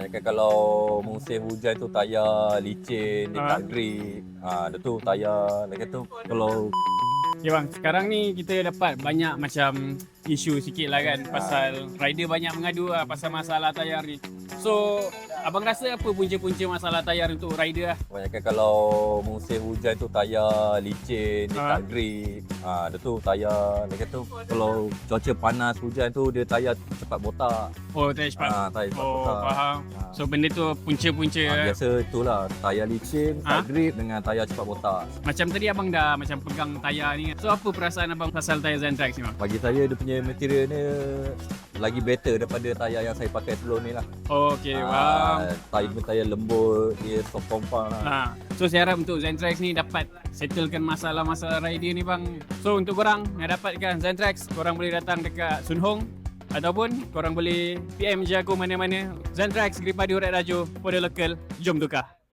Banyakkan kalau musim hujan tu tayar licin, dia tak grip. Dia tu tayar, lagi tu kalau Okay bang, sekarang ni kita dapat banyak macam isu sikit lah kan pasal rider banyak mengadu lah pasal masalah tayar ni. So, abang rasa apa punca-punca masalah tayar untuk rider lah? banyakkan kalau musim hujan tu tayar licin, dia tak grip. Dia tu tayar, lagi tu kalau cuaca panas hujan tu dia tayar cepat botak. Oh, tayar cepat. Tayar cepat Oh, botak. faham. So, benda tu punca-punca. Biasa itulah tayar licin, tak grip dengan tayar cepat botak. Macam tadi abang dah macam pegang tayar ni. So, apa perasaan abang pasal tayar Zentrax ni bang? Bagi saya dia punya material ni lagi better daripada tayar yang saya pakai sebelum ni lah. Oh, okay, faham. Tayar lembut, dia soft compound lah. So saya harap untuk Zentrax ni dapat settlekan masalah-masalah rider ni bang. So untuk korang yang dapatkan Zentrax, korang boleh datang dekat Sun Hong ataupun korang boleh PM je aku mana-mana. Zentrax Gripadi Urat Rajo for the local. Jom tukar.